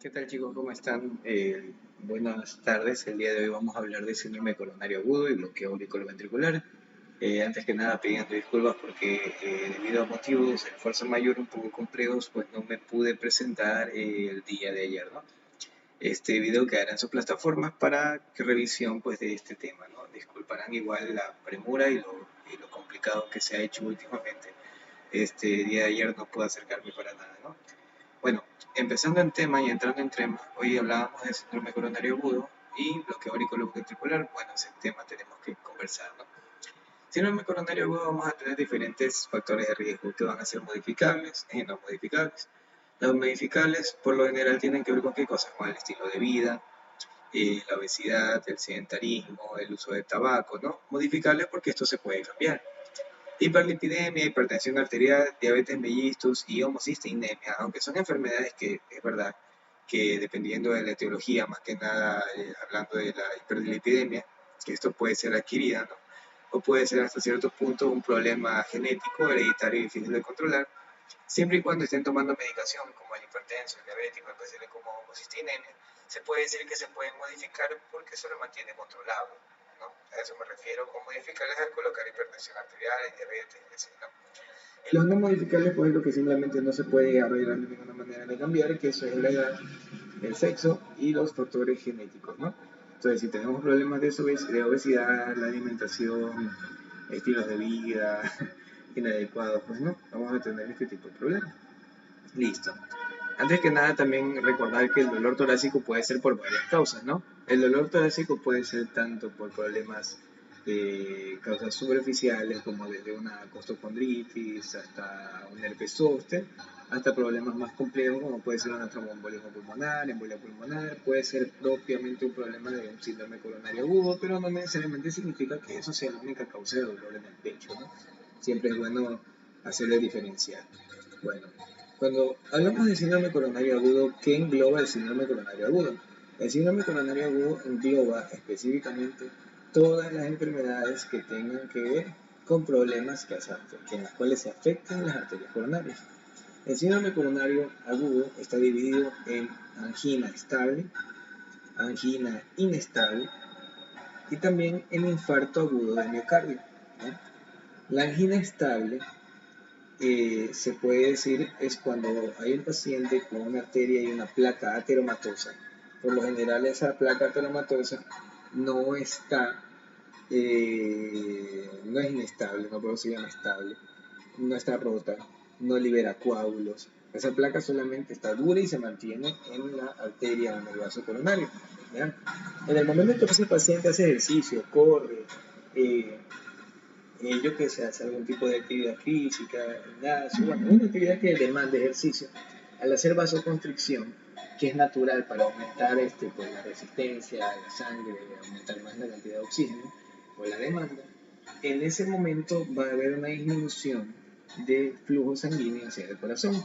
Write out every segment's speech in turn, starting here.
¿Qué tal chicos? ¿Cómo están? Buenas tardes. El día de hoy vamos a hablar de síndrome coronario agudo y bloqueo auriculoventricular. Antes que nada, pidiendo disculpas porque debido a motivos de fuerza mayor un poco complejos, pues no me pude presentar el día de ayer, ¿no? Este video quedará en sus plataformas para que revisión pues de este tema, ¿no? Disculparán igual la premura y lo complicado que se ha hecho últimamente. Este día de ayer no pude acercarme para nada, ¿no? Bueno, empezando en tema y entrando en tema, hoy hablábamos de síndrome coronario agudo y bloqueo auriculoventricular. Bueno, ese tema tenemos que conversar, ¿no? Síndrome coronario agudo vamos a tener diferentes factores de riesgo que van a ser modificables y no modificables. Los modificables por lo general tienen que ver con qué cosas, con el estilo de vida, la obesidad, el sedentarismo, el uso de tabaco, ¿no? Modificables porque esto se puede cambiar. Hiperlipidemia, hipertensión arterial, diabetes mellitus y homocisteinemia, aunque son enfermedades que es verdad que dependiendo de la etiología, más que nada hablando de la hiperlipidemia, que esto puede ser adquirida, ¿no? O puede ser hasta cierto punto un problema genético, hereditario y difícil de controlar, siempre y cuando estén tomando medicación como el hipertenso, el diabético, especialmente como homocisteinemia, se puede decir que se pueden modificar porque eso lo mantiene controlado, ¿no? A eso me refiero con modificarles al colocar hipertensión arterial, diabetes, etc., ¿no? Y los no modificables, pues es lo que simplemente no se puede arreglar de ninguna manera de cambiar, que eso es la edad, el sexo y los factores genéticos, ¿no? Entonces, si tenemos problemas de obesidad, la alimentación, estilos de vida inadecuados, pues no, vamos a tener este tipo de problemas. Listo. Antes que nada, también recordar que el dolor torácico puede ser por varias causas, ¿no? El dolor torácico puede ser tanto por problemas de causas superficiales, como desde una costocondritis hasta un herpes zóster, hasta problemas más complejos, como puede ser una tromboembolismo pulmonar, embolia pulmonar, puede ser propiamente un problema de un síndrome coronario agudo, pero no necesariamente significa que eso sea la única causa de dolor en el pecho, ¿no? Siempre es bueno hacerle diferenciar. Bueno, cuando hablamos de síndrome coronario agudo, ¿qué engloba el síndrome coronario agudo? El síndrome coronario agudo engloba específicamente todas las enfermedades que tengan que ver con problemas en las cuales se afectan las arterias coronarias. El síndrome coronario agudo está dividido en angina estable, angina inestable y también en infarto agudo del miocardio, ¿no? La angina estable se puede decir es cuando hay un paciente con una arteria y una placa ateromatosa. Por lo general esa placa ateromatosa no está, no es inestable, no puedo decir inestable, no está rota, no libera coágulos. Esa placa solamente está dura y se mantiene en la arteria o en el vaso coronario, ¿ya? En el momento en que ese paciente hace ejercicio, corre, eh, yo que sé, hacer algún tipo de actividad física, gimnasio, bueno, una actividad que demande ejercicio, al hacer vasoconstricción, que es natural para aumentar pues, la resistencia a la sangre, aumentar más la cantidad de oxígeno o la demanda, en ese momento va a haber una disminución de flujo sanguíneo hacia el corazón.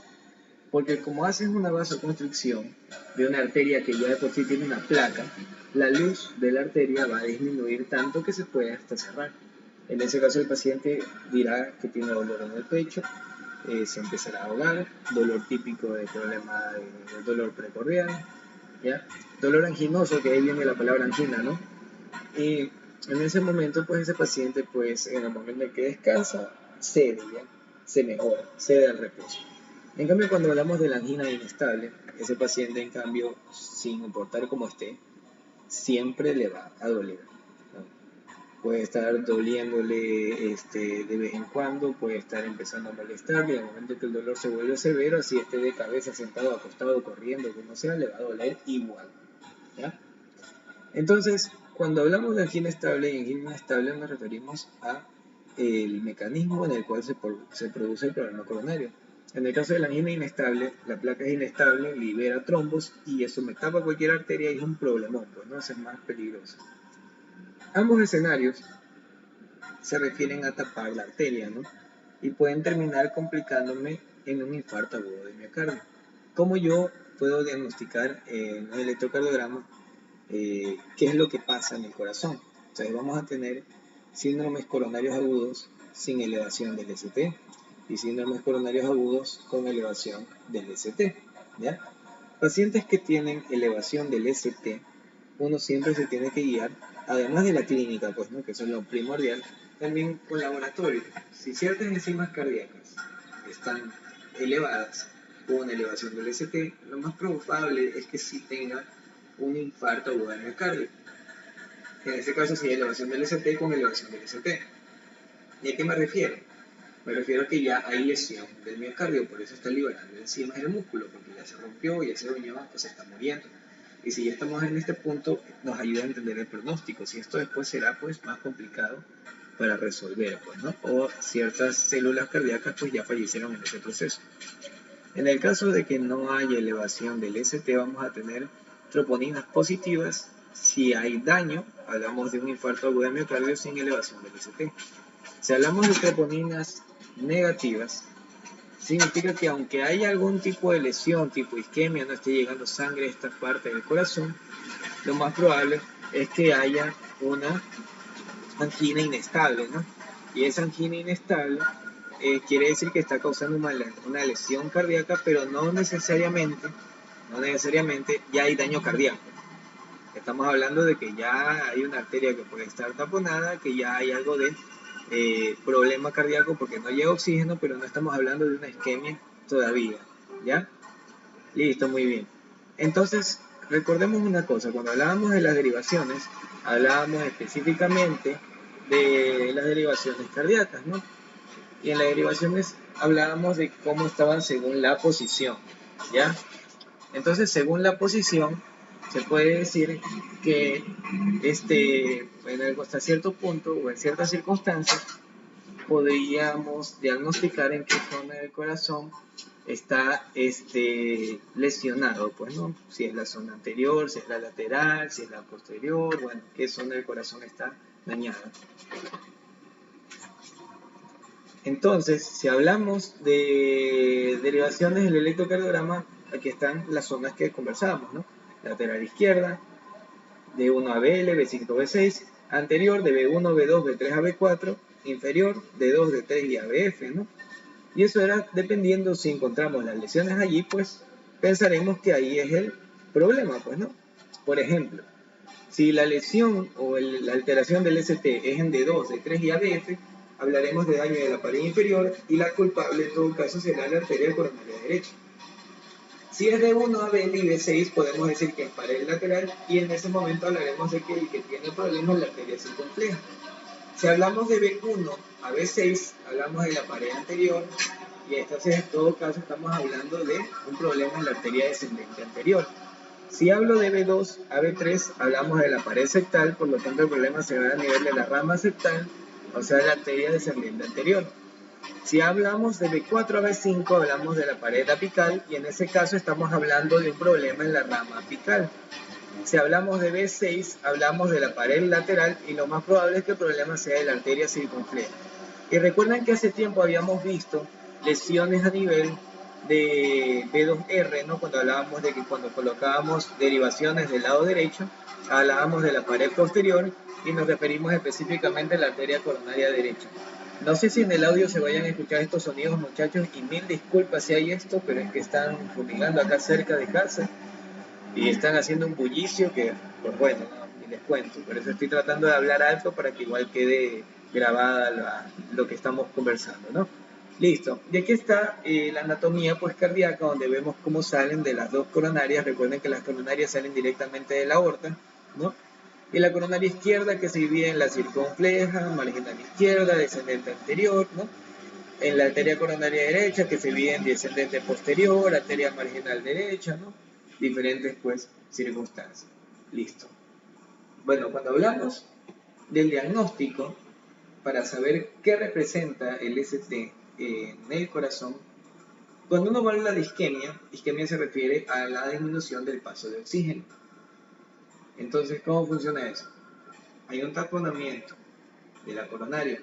Porque como haces una vasoconstricción de una arteria que ya de por sí tiene una placa, la luz de la arteria va a disminuir tanto que se puede hasta cerrar. En ese caso el paciente dirá que tiene dolor en el pecho, se empezará a ahogar, dolor típico de problema de dolor precordial, ¿ya? Dolor anginoso, que ahí viene la palabra angina, ¿no? Y en ese momento, pues ese paciente, pues en el momento en que descansa, cede, ¿ya? Se mejora, cede al reposo. En cambio, cuando hablamos de la angina inestable, ese paciente, en cambio, sin importar cómo esté, siempre le va a doler, ¿no? Puede estar doliéndole de vez en cuando, puede estar empezando a molestarle, y al momento que el dolor se vuelve severo, así esté de cabeza, sentado, acostado, corriendo, como sea, le va a doler igual, ¿ya? Entonces, cuando hablamos de angina estable y angina inestable nos referimos a el mecanismo en el cual se produce el problema coronario. En el caso de la angina inestable, la placa es inestable, libera trombos y eso me tapa cualquier arteria y es un problemón, pues no, es más peligroso. Ambos escenarios se refieren a tapar la arteria, ¿no? Y pueden terminar complicándome en un infarto agudo de miocardio. ¿Cómo yo puedo diagnosticar en el electrocardiograma qué es lo que pasa en el corazón? Entonces vamos a tener síndromes coronarios agudos sin elevación del ST y síndromes coronarios agudos con elevación del ST, ¿ya? Pacientes que tienen elevación del ST, uno siempre se tiene que guiar, además de la clínica, pues, ¿no? Que eso es lo primordial, también con laboratorio. Si ciertas enzimas cardíacas están elevadas, con elevación del ST, lo más probable es que sí tenga un infarto agudo del miocardio. En este caso, sí, elevación del ST con elevación del ST. ¿Y a qué me refiero? Me refiero a que ya hay lesión del miocardio, por eso está liberando enzimas del músculo, porque ya se rompió, ya se dañó, pues se está muriendo. Y si ya estamos en este punto, nos ayuda a entender el pronóstico. Si esto después será pues más complicado para resolver, pues, ¿no? O ciertas células cardíacas pues ya fallecieron en ese proceso. En el caso de que no haya elevación del ST, vamos a tener troponinas positivas. Si hay daño, hablamos de un infarto agudo de miocardio sin elevación del ST. Si hablamos de troponinas negativas, significa que aunque haya algún tipo de lesión, tipo isquemia, no esté llegando sangre a esta parte del corazón, lo más probable es que haya una angina inestable, ¿no? Y esa angina inestable quiere decir que está causando una lesión cardíaca, pero no necesariamente ya hay daño cardíaco. Estamos hablando de que ya hay una arteria que puede estar taponada, que ya hay algo de problema cardíaco porque no llega oxígeno, pero no estamos hablando de una isquemia todavía, ¿ya? Listo, muy bien. Entonces, recordemos una cosa, cuando hablábamos de las derivaciones, hablábamos específicamente de las derivaciones cardíacas, ¿no? Y en las derivaciones hablábamos de cómo estaban según la posición, ¿ya? Entonces, según la posición, se puede decir que hasta cierto punto o en ciertas circunstancias podríamos diagnosticar en qué zona del corazón está lesionado, pues, ¿no? Si es la zona anterior, si es la lateral, si es la posterior, bueno, qué zona del corazón está dañada. Entonces, si hablamos de derivaciones del electrocardiograma, aquí están las zonas que conversábamos, ¿no? Lateral izquierda, de 1 a BL, B5, B6, anterior de B1, B2, B3 a B4, inferior de 2, D3 y ABF, ¿no? Y eso era dependiendo si encontramos las lesiones allí, pues pensaremos que ahí es el problema, pues, ¿no? Por ejemplo, si la lesión o la alteración del ST es en D2, D3 y ABF, hablaremos de daño de la pared inferior y la culpable en todo caso será la arteria coronaria derecha. Si es de 1 a B y B6, podemos decir que es pared lateral y en ese momento hablaremos de que el que tiene problemas es la arteria circunfleja. Si hablamos de B1 a B6, hablamos de la pared anterior y entonces en todo caso estamos hablando de un problema en la arteria descendente anterior. Si hablo de B2 a B3, hablamos de la pared septal, por lo tanto el problema se va a nivel de la rama septal, o sea, de la arteria descendente anterior. Si hablamos de B4 a B5, hablamos de la pared apical y en ese caso estamos hablando de un problema en la rama apical. Si hablamos de B6, hablamos de la pared lateral y lo más probable es que el problema sea de la arteria circunfleja. Y recuerden que hace tiempo habíamos visto lesiones a nivel de B2R, ¿no? Cuando hablábamos de que cuando colocábamos derivaciones del lado derecho, hablábamos de la pared posterior y nos referimos específicamente a la arteria coronaria derecha. No sé si en el audio se vayan a escuchar estos sonidos, muchachos, y mil disculpas si hay esto, pero es que están fumigando acá cerca de casa y están haciendo un bullicio que, pues bueno, ni les cuento. Por eso estoy tratando de hablar alto para que igual quede grabada lo que estamos conversando, ¿no? Listo. Y aquí está la anatomía pues cardíaca, donde vemos cómo salen de las dos coronarias. Recuerden que las coronarias salen directamente de la aorta, ¿no? Y la coronaria izquierda que se divide en la circunfleja, marginal izquierda, descendente anterior, ¿no? En la arteria coronaria derecha que se divide en descendente posterior, arteria marginal derecha, ¿no? Diferentes pues circunstancias. Listo. Bueno, cuando hablamos del diagnóstico, para saber qué representa el ST en el corazón, cuando uno habla de isquemia se refiere a la disminución del paso de oxígeno. Entonces, ¿cómo funciona eso? Hay un taponamiento de la coronaria.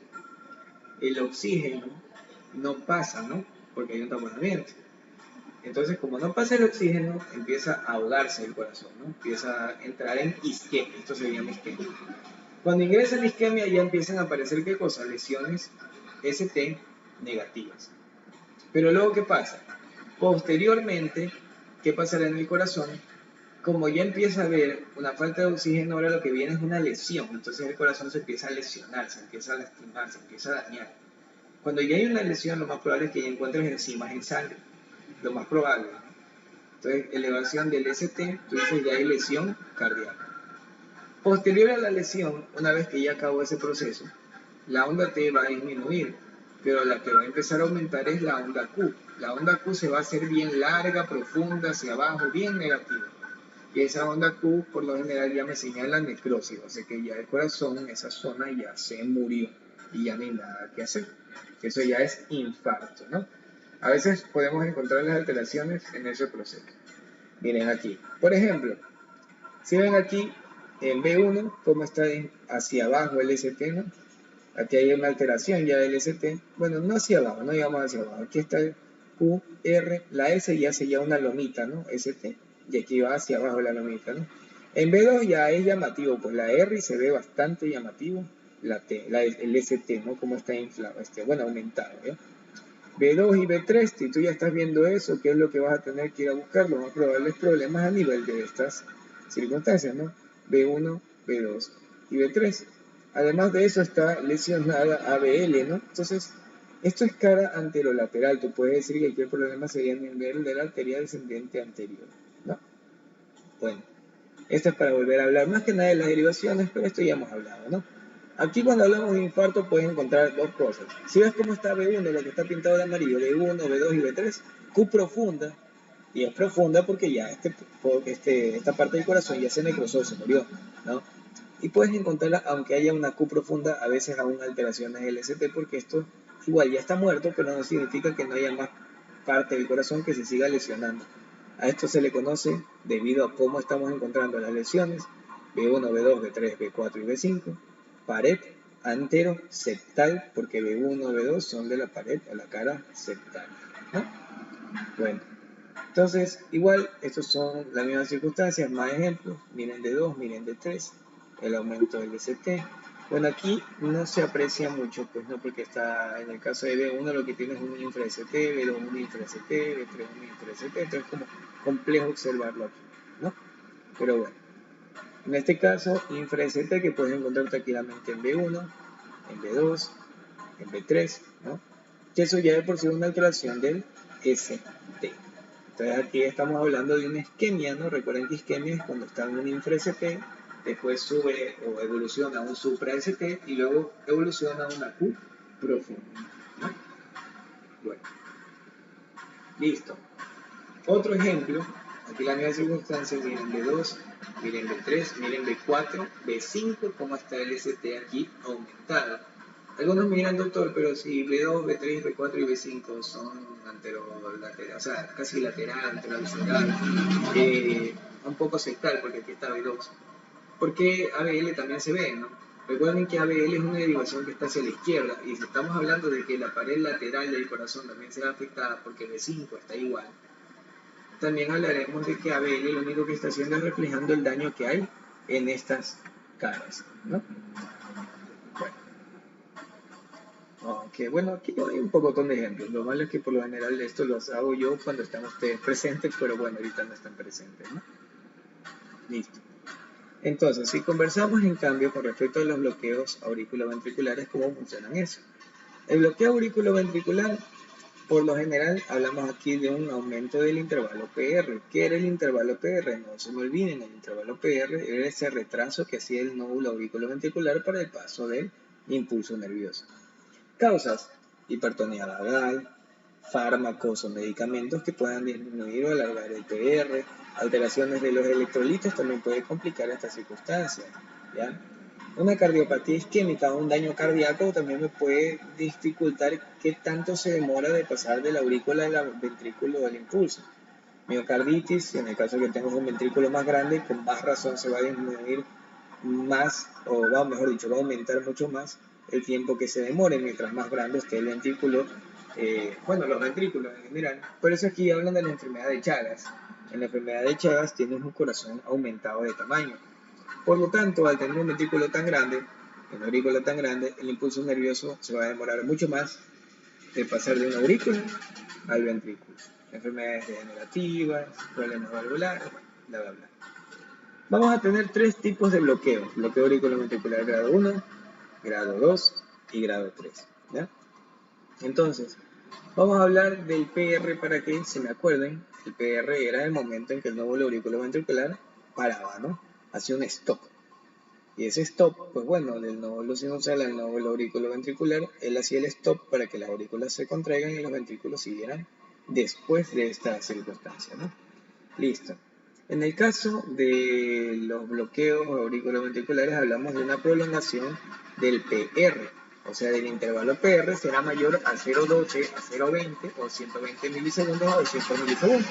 El oxígeno no pasa, ¿no? Porque hay un taponamiento. Entonces, como no pasa el oxígeno, empieza a ahogarse el corazón, ¿no? Empieza a entrar en isquemia. Esto se llama isquemia. Cuando ingresa en isquemia ya empiezan a aparecer, ¿qué cosa? Lesiones ST negativas. Pero luego, ¿qué pasa? Posteriormente ¿qué pasará en el corazón? Como ya empieza a haber una falta de oxígeno, ahora lo que viene es una lesión. Entonces el corazón se empieza a lesionar, se empieza a lastimar, se empieza a dañar. Cuando ya hay una lesión, lo más probable es que ya encuentres enzimas en sangre. Lo más probable, ¿no? Entonces, elevación del ST, tú dices ya hay lesión cardíaca. Posterior a la lesión, una vez que ya acabó ese proceso, la onda T va a disminuir, pero la que va a empezar a aumentar es la onda Q. La onda Q se va a hacer bien larga, profunda, hacia abajo, bien negativa. Y esa onda Q, por lo general, ya me señala necrosis, o sea que ya el corazón, esa zona ya se murió y ya no hay nada que hacer. Eso ya es infarto, ¿no? A veces podemos encontrar las alteraciones en ese proceso. Miren aquí, por ejemplo, si ven aquí en B1, cómo está hacia abajo el ST, ¿no? Aquí hay una alteración ya del ST. Bueno, no hacia abajo, no digamos hacia abajo. Aquí está el Q, R, la S ya hace ya una lomita, ¿no? ST. Y aquí va hacia abajo la lomita, ¿no? En B2 ya es llamativo, pues la R se ve bastante llamativo. La T, el ST, ¿no? Como está inflado, bueno, aumentado, ¿ya? B2 y B3, si tú ya estás viendo eso, ¿qué es lo que vas a tener que ir a buscar? Los más probables problemas a nivel de estas circunstancias, ¿no? B1, B2 y B3. Además de eso está lesionada ABL, ¿no? Entonces, esto es cara anterolateral. Tú puedes decir que aquí el problema sería a nivel de la arteria descendente anterior, ¿no? Bueno, esto es para volver a hablar más que nada de las derivaciones, pero esto ya hemos hablado, ¿no? Aquí cuando hablamos de infarto puedes encontrar dos cosas. Si ves cómo está B1, lo que está pintado de amarillo, B1, B2 y B3, Q profunda, y es profunda porque ya esta parte del corazón ya se necrosó, se murió, ¿no? Y puedes encontrarla, aunque haya una Q profunda, a veces aún alteraciones del ST, porque esto igual ya está muerto, pero no significa que no haya más parte del corazón que se siga lesionando. A esto se le conoce, debido a cómo estamos encontrando las lesiones, B1, B2, B3, B4 y B5, pared antero-septal, porque B1, B2 son de la pared a la cara septal, ¿no? Bueno, entonces, igual, estos son las mismas circunstancias, más ejemplos, miren D2, miren D3, el aumento del ST. Bueno, aquí no se aprecia mucho, pues no, porque está, en el caso de B1 lo que tiene es un infra-ST, B2 un infra-ST, B3 un infra-ST, entonces es como complejo observarlo aquí, ¿no? Pero bueno, en este caso, infra-ST que puedes encontrar tranquilamente en B1, en B2, en B3, ¿no? Que eso ya de por sí es una alteración del ST. Entonces aquí estamos hablando de una isquemia, ¿no? Recuerden que isquemia es cuando está en un infra-ST, después sube o evoluciona a un supra-ST y luego evoluciona a una Q profunda, ¿no? Bueno, listo. Otro ejemplo, aquí la misma circunstancia, miren B2, miren B3, miren B4, B5, cómo está el ST aquí aumentado. Algunos me dirán, doctor, pero si B2, B3, B4 y B5 son anterolateral, o sea, casi lateral, anterolateral, un poco sectal, porque aquí está B2. ¿Por qué ABL también se ve, no? Recuerden que ABL es una derivación que está hacia la izquierda, y si estamos hablando de que la pared lateral del corazón también será afectada porque B5 está igual, también hablaremos de que ABL lo único que está haciendo es reflejando el daño que hay en estas caras, ¿no? Aunque bueno, aquí hay un pocotón de ejemplos. Lo malo es que por lo general esto los hago yo cuando están ustedes presentes, pero bueno, ahorita no están presentes, ¿no? Listo. Entonces, si conversamos en cambio con respecto a los bloqueos auriculoventriculares, ¿cómo funcionan eso? El bloqueo auriculoventricular, por lo general, hablamos aquí de un aumento del intervalo PR. ¿Qué era el intervalo PR? No se me olviden, el intervalo PR era ese retraso que hacía el nódulo auriculoventricular para el paso del impulso nervioso. Causas: hipertonía vagal, fármacos o medicamentos que puedan disminuir o alargar el PR, alteraciones de los electrolitos también puede complicar esta circunstancia, ¿ya? Una cardiopatía isquémica o un daño cardíaco también me puede dificultar qué tanto se demora de pasar de la aurícula al ventrículo del impulso. Miocarditis, en el caso que tengas un ventrículo más grande, con más razón se va a disminuir más, o va, mejor dicho, va a aumentar mucho más el tiempo que se demore mientras más grande esté el ventrículo, bueno, los ventrículos en general. Por eso aquí hablan de la enfermedad de Chagas. En la enfermedad de Chagas tienes un corazón aumentado de tamaño. Por lo tanto, al tener un ventrículo tan grande, una aurícula tan grande, el impulso nervioso se va a demorar mucho más de pasar de una aurícula al ventrículo. enfermedades degenerativas, problemas valvulares, bla, bla, bla. Vamos a tener tres tipos de bloqueo: bloqueo auriculoventricular grado 1, grado 2 y grado 3. ¿Ya? Entonces, vamos a hablar del PR para que se me acuerden. El PR era el momento en que el nódulo auriculoventricular paraba, ¿no? Hacía un stop. Y ese stop, pues bueno, del nódulo sinusal al nódulo auriculoventricular, él hacía el stop para que las aurículas se contraigan y los ventrículos siguieran después de esta circunstancia, ¿no? Listo. En el caso de los bloqueos auriculoventriculares hablamos de una prolongación del PR, o sea, del intervalo PR será mayor a 0,12, a 0,20 o 120 milisegundos a 200 milisegundos.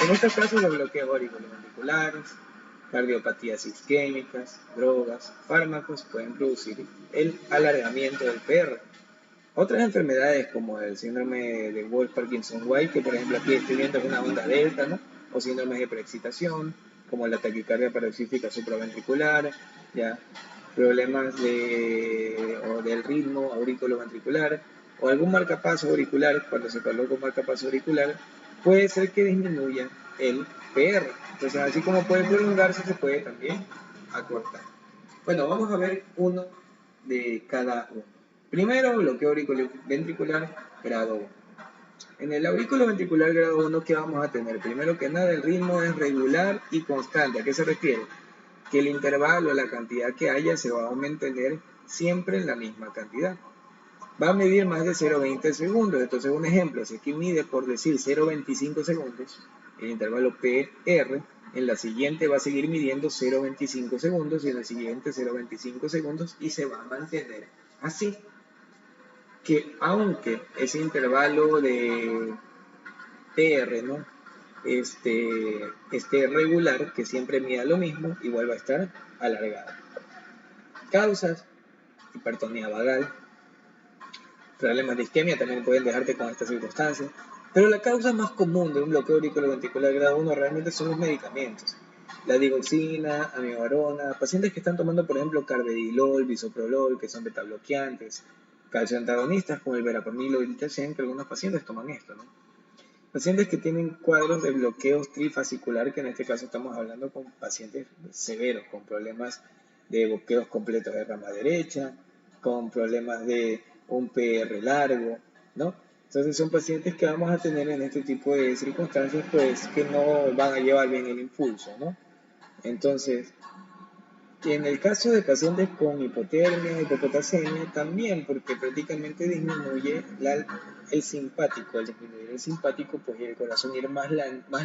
En estos casos los bloqueos auriculoventriculares, cardiopatías isquémicas, drogas, fármacos pueden producir el alargamiento del PR. Otras enfermedades como el síndrome de Wolff-Parkinson-White, que por ejemplo aquí estoy viendo una onda delta, ¿no? O síndromes de preexcitación, como la taquicardia paroxística supraventricular, ¿ya? Problemas del ritmo auriculoventricular, o algún marcapaso auricular, cuando se coloca un marcapaso auricular, puede ser que disminuya el PR. Entonces, así como puede prolongarse, se puede también acortar. Bueno, vamos a ver uno de cada uno. Primero, bloqueo auriculoventricular grado 1. En el auriculoventricular grado 1, ¿qué vamos a tener? Primero que nada, el ritmo es regular y constante. ¿A qué se refiere? Que el intervalo, la cantidad que haya, se va a mantener siempre en la misma cantidad. Va a medir más de 0,20 segundos. Entonces, un ejemplo, si aquí mide, por decir, 0,25 segundos, el intervalo PR, en la siguiente va a seguir midiendo 0,25 segundos y en la siguiente 0,25 segundos y se va a mantener así. Que aunque ese intervalo de PR, ¿no? esté regular, que siempre mida lo mismo, igual va a estar alargado. Causas: hipertonía vagal, problemas de isquemia también pueden dejarte con esta circunstancia, pero la causa más común de un bloqueo auriculoventricular grado 1 realmente son los medicamentos. La digoxina, amivarona, pacientes que están tomando por ejemplo carvedilol, bisoprolol, que son betabloqueantes, calcio antagonistas como el verapamil o el itacen, que algunos pacientes toman esto, ¿no? Pacientes que tienen cuadros de bloqueos trifascicular, que en este caso estamos hablando con pacientes severos, con problemas de bloqueos completos de rama derecha, con problemas de un PR largo, ¿no? Entonces son pacientes que vamos a tener en este tipo de circunstancias, pues que no van a llevar bien el impulso, ¿no? Entonces, en el caso de pacientes con hipotermia, hipopotasemia, también, porque prácticamente disminuye el simpático. Al disminuir el simpático, pues el corazón ir más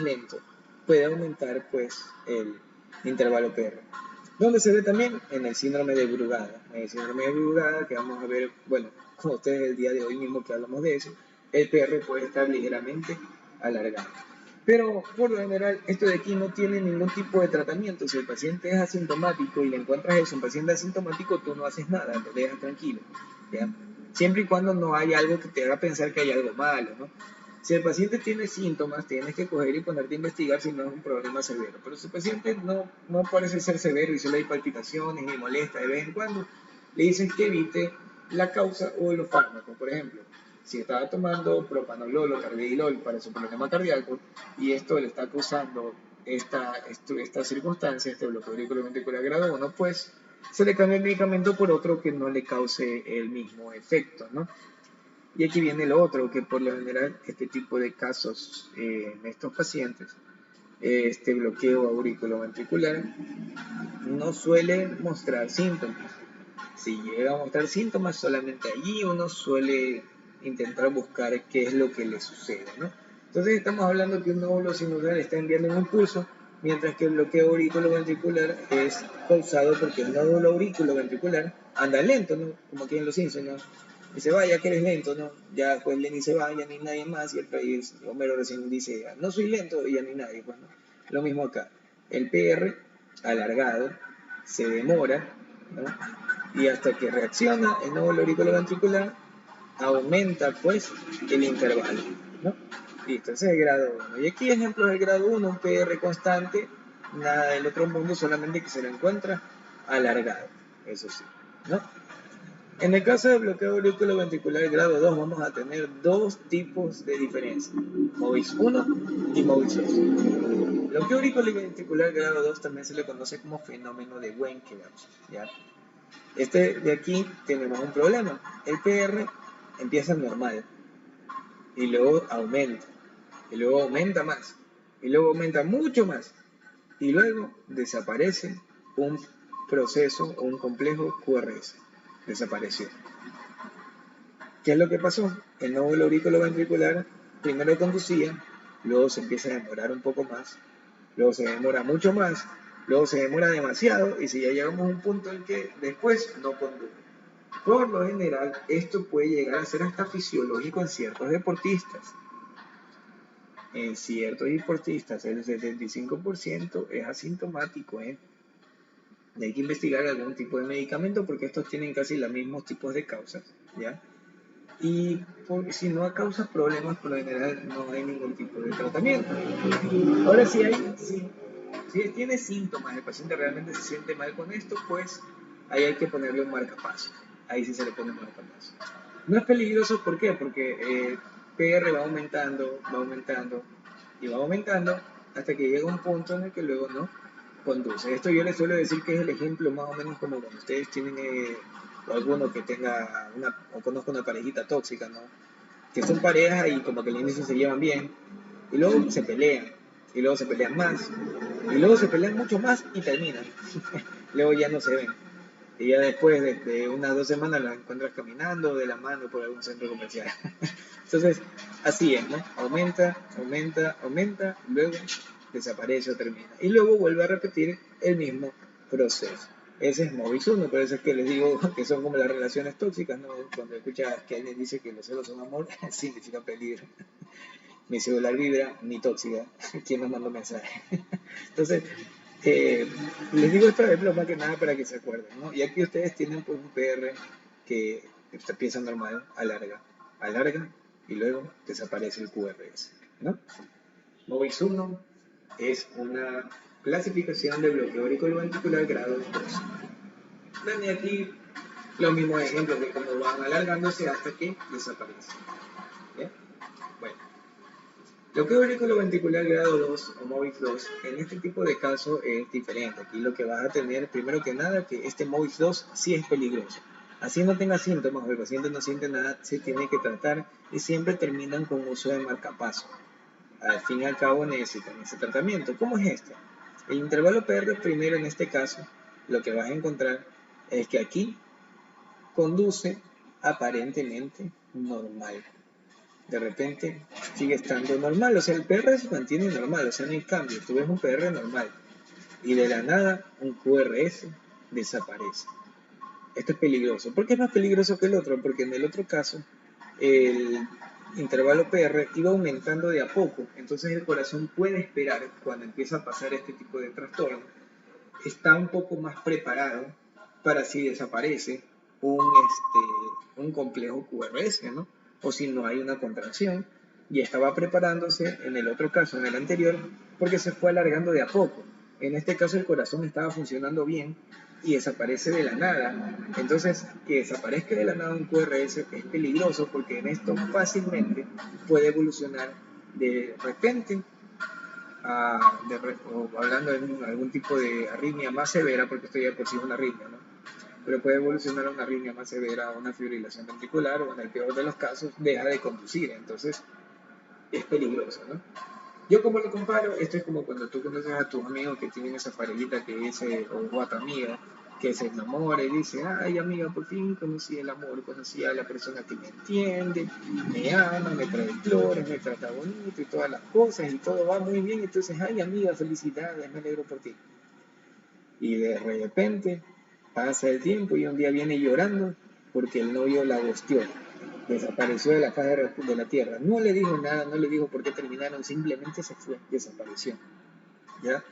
lento, puede aumentar pues el intervalo PR. ¿Dónde se ve también? En el síndrome de Brugada. En el síndrome de Brugada, que vamos a ver, bueno, con ustedes el día de hoy mismo que hablamos de eso, el PR puede estar ligeramente alargado. Pero por lo general, esto de aquí no tiene ningún tipo de tratamiento. Si el paciente es asintomático y le encuentras eso, un paciente asintomático, tú no haces nada, lo dejas tranquilo, ¿ya? Siempre y cuando no haya algo que te haga pensar que hay algo malo, ¿no? Si el paciente tiene síntomas, tienes que coger y ponerte a investigar si no es un problema severo. Pero si el paciente no parece ser severo y solo hay palpitaciones y molesta de vez en cuando, le dices que evite la causa o los fármacos. Por ejemplo, si estaba tomando propanolol o carvedilol para su problema cardíaco y esto le está causando esta circunstancia, este bloqueo auriculoventricular grado 1, pues se le cambia el medicamento por otro que no le cause el mismo efecto, ¿no? Y aquí viene lo otro, que por lo general este tipo de casos en estos pacientes, este bloqueo auriculoventricular no suele mostrar síntomas. Si llega a mostrar síntomas, solamente allí uno suele intentar buscar qué es lo que le sucede, ¿no? Entonces estamos hablando que un nódulo sinusal está enviando un impulso, mientras que el bloqueo auriculoventricular es causado porque el nódulo auriculoventricular anda lento, ¿no? Como aquí en los Simpsons, ¿no? Y se vaya que eres lento, ¿no? Ya pues Lenny se va, ya ni nadie más, y el país, Homero recién dice, no soy lento, y ya ni nadie, pues, ¿no? Lo mismo acá. El PR alargado se demora, ¿no? Y hasta que reacciona el nódulo auriculoventricular, aumenta pues el intervalo, ¿no? Listo, ese es el grado 1. Y aquí ejemplos del grado 1, un PR constante, nada del otro mundo, solamente que se lo encuentra alargado, eso sí, ¿no? En el caso de bloqueo auriculoventricular grado 2 vamos a tener dos tipos de diferencia, MOVIS 1 y MOVIS 2. Bloqueo auriculoventricular grado 2 también se le conoce como fenómeno de Wenckebach, ¿ya? Este de aquí tenemos un problema. El PR empieza normal y luego aumenta, y luego aumenta más, y luego aumenta mucho más, y luego desaparece un proceso o un complejo QRS. Desapareció. ¿Qué es lo que pasó? El nódulo auriculoventricular primero conducía, luego se empieza a demorar un poco más, luego se demora mucho más, luego se demora demasiado y si ya llegamos a un punto en que después no conduce. Por lo general, esto puede llegar a ser hasta fisiológico en ciertos deportistas. En ciertos deportistas, el 75% es asintomático, ¿eh? Hay que investigar algún tipo de medicamento porque estos tienen casi los mismos tipos de causas, ¿ya? Y si no causa problemas, por lo general no hay ningún tipo de tratamiento. Ahora, si tiene síntomas, el paciente realmente se siente mal con esto, pues ahí hay que ponerle un marcapaso. Ahí sí se le pone un marcapaso. No es peligroso, ¿por qué? Porque PR va aumentando y va aumentando hasta que llega un punto en el que luego no conduce. Esto yo les suelo decir que es el ejemplo más o menos como cuando ustedes tienen o alguno que tenga o conozco una parejita tóxica, ¿no? Que son parejas y como que al inicio se llevan bien y luego se pelean y luego se pelean más y luego se pelean mucho más y terminan. Luego ya no se ven. Y ya después de unas 2 semanas las encuentras caminando de la mano por algún centro comercial. Entonces, así es, ¿no? Aumenta, aumenta, aumenta, luego desaparece o termina. Y luego vuelve a repetir el mismo proceso. Ese es MOVIS 1, por eso es que les digo que son como las relaciones tóxicas, ¿no? Cuando escuchas que alguien dice que los celos son amor, significa peligro. Mi celular vibra, mi tóxica. ¿Quién nos mandó mensaje? Entonces, les digo esto de más que nada para que se acuerden, ¿no? Y aquí ustedes tienen pues un PR que empieza normal, alarga y luego desaparece el QRS, ¿no? MOVIS 1 es una clasificación de bloqueo auriculoventricular grado 2. Ven, y aquí los mismos ejemplos de cómo van alargándose hasta que desaparecen. ¿Ya? Bueno, bloqueo auriculoventricular grado 2 o MOVIS 2, en este tipo de casos es diferente. Aquí lo que vas a tener, primero que nada, que este MOVIS 2 sí es peligroso. Así no tenga síntomas o el paciente no siente nada, se tiene que tratar y siempre terminan con uso de marcapaso. Al fin y al cabo necesitan ese tratamiento. ¿Cómo es este? El intervalo PR primero en este caso, lo que vas a encontrar es que aquí conduce aparentemente normal. De repente sigue estando normal, o sea, el PR se mantiene normal, o sea, no hay cambio. Tú ves un PR normal y de la nada un QRS desaparece. Esto es peligroso. ¿Por qué es más peligroso que el otro? Porque en el otro caso el intervalo PR iba aumentando de a poco, entonces el corazón puede esperar cuando empieza a pasar este tipo de trastorno, está un poco más preparado para si desaparece un complejo QRS, ¿no? O si no hay una contracción, y estaba preparándose en el otro caso, en el anterior, porque se fue alargando de a poco. En este caso el corazón estaba funcionando bien y desaparece de la nada. Entonces, que desaparezca de la nada un QRS es peligroso porque en esto fácilmente puede evolucionar de repente o hablando de algún tipo de arritmia más severa, porque esto ya por sí es una arritmia, ¿no? Pero puede evolucionar a una arritmia más severa, a una fibrilación ventricular, o en el peor de los casos, deja de conducir. Entonces, es peligroso, ¿no? Yo como lo comparo, esto es como cuando tú conoces a tus amigos que tienen esa parejita que dice, o a tu amiga, que se enamora y dice, ay amiga, por fin conocí el amor, conocí a la persona que me entiende, me ama, me trae flores, me trata bonito y todas las cosas y todo va muy bien, entonces, ay amiga, felicidades, me alegro por ti. Y de repente pasa el tiempo y un día viene llorando porque el novio la gosteó, desapareció de la faz de la tierra. No le dijo nada, no le dijo por qué terminaron, simplemente se fue, desapareció. ¿Ya?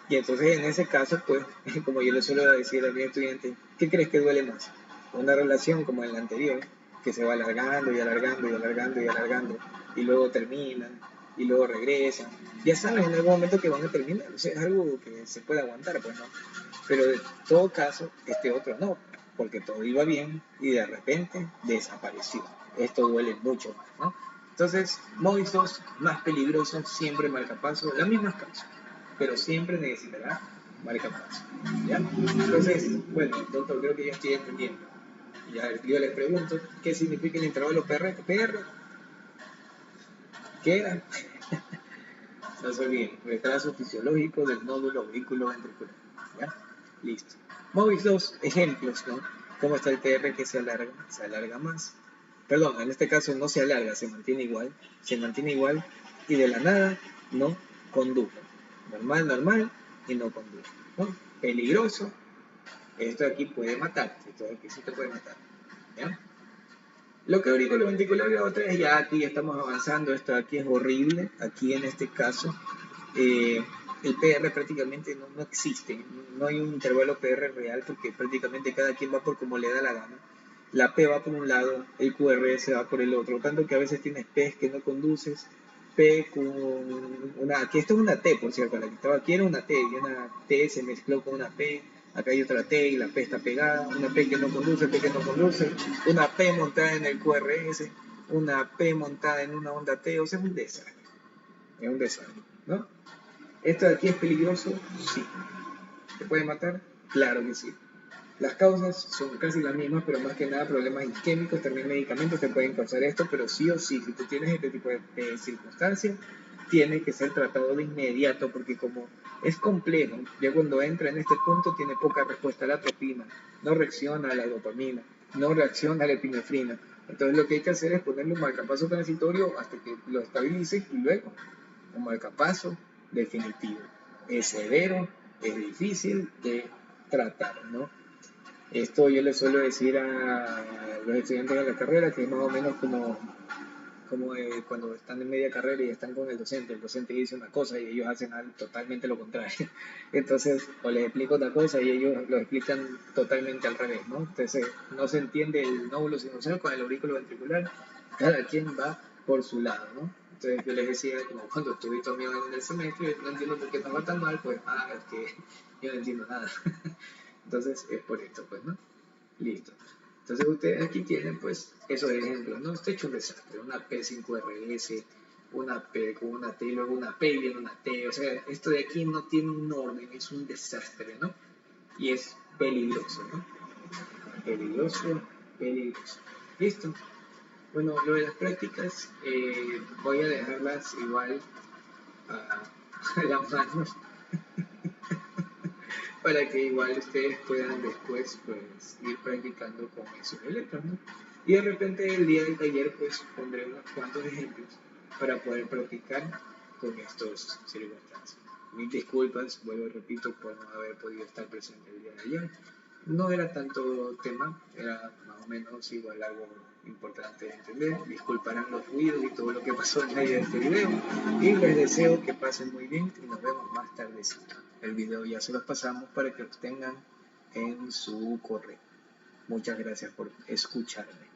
Y entonces en ese caso, pues, como yo le suelo decir a mi estudiante, ¿qué crees que duele más? Una relación como en la anterior, que se va alargando y alargando y alargando y alargando, y luego terminan, y luego regresan. Ya saben en algún momento que van a terminar, o sea, es algo que se puede aguantar, pues no. Pero en todo caso, este otro no. porque todo iba bien y de repente desapareció. Esto duele mucho más, ¿no? Entonces, Movis 2, más peligroso, siempre marcapaso, las mismas causas, pero siempre necesitará marcapaso, ¿ya? Entonces, bueno, doctor, creo que ya estoy entendiendo. Ya, yo le pregunto, ¿qué significa el intervalo PR? ¿PR? ¿Qué era? No se olviden, retraso fisiológico del nódulo auriculoventricular. ¿Ya? Listo. Movis 2, ejemplos, ¿no? ¿Cómo está el PR que se alarga más? Perdón, en este caso no se alarga, se mantiene igual y de la nada no condujo. Normal, normal y no condujo, ¿no? Peligroso, esto de aquí puede matar, esto de aquí sí te puede matar, ¿ya? Lo que auriculoventricular grado 3, ya aquí estamos avanzando, esto de aquí es horrible, aquí en este caso el PR prácticamente no existe, no hay un intervalo PR real porque prácticamente cada quien va por como le da la gana. La P va por un lado, el QRS va por el otro, tanto que a veces tienes P's que no conduces, P con una, que esto es una T por cierto, la que estaba aquí era una T, y una T se mezcló con una P, acá hay otra T y la P está pegada, una P que no conduce, P que no conduce, una P montada en el QRS, una P montada en una onda T, o sea, es un desastre, ¿no? ¿Esto de aquí es peligroso? Sí. ¿Te puede matar? Claro que sí. Las causas son casi las mismas, pero más que nada problemas isquémicos, también medicamentos te pueden causar esto, pero sí o sí, si tú tienes este tipo de circunstancias, tiene que ser tratado de inmediato, porque como es complejo, ya cuando entra en este punto tiene poca respuesta a la atropina, no reacciona a la dopamina, no reacciona a la epinefrina. Entonces lo que hay que hacer es ponerle un marcapaso transitorio hasta que lo estabilice y luego un marcapaso definitivo. Es severo, es difícil de tratar, ¿no? Esto yo le suelo decir a los estudiantes de la carrera, que es más o menos como cuando están en media carrera y están con el docente dice una cosa y ellos hacen algo totalmente lo contrario. Entonces, o les explico otra cosa y ellos lo explican totalmente al revés, ¿no? Entonces, no se entiende el nódulo sinusal con el aurículo ventricular, cada quien va por su lado, ¿no? Entonces, yo les decía, como cuando estuve también en el semestre, no entiendo por qué estaba tan mal, pues, es que yo no entiendo nada. Entonces, es por esto, pues, ¿no? Listo. Entonces ustedes aquí tienen pues esos ejemplos, ¿no? Está hecho un desastre, una P5RS, una P con una T y luego una P y viene una T, o sea, esto de aquí no tiene un orden, es un desastre, ¿no? Y es peligroso, ¿no? Peligroso, peligroso. Listo. Bueno, lo de las prácticas voy a dejarlas igual a las manos para que igual ustedes puedan después pues ir practicando con esos letras, ¿no? Y de repente el día del taller pues pondré unos cuantos ejemplos para poder practicar con estos circunstancias. Mis disculpas, vuelvo y repito, por no haber podido estar presente el día de ayer. No era tanto tema, era más o menos igual algo importante de entender. Disculparán los ruidos y todo lo que pasó en medio de este video. Y les deseo que pasen muy bien y nos vemos más tardecito. El video ya se los pasamos para que los tengan en su correo. Muchas gracias por escucharme.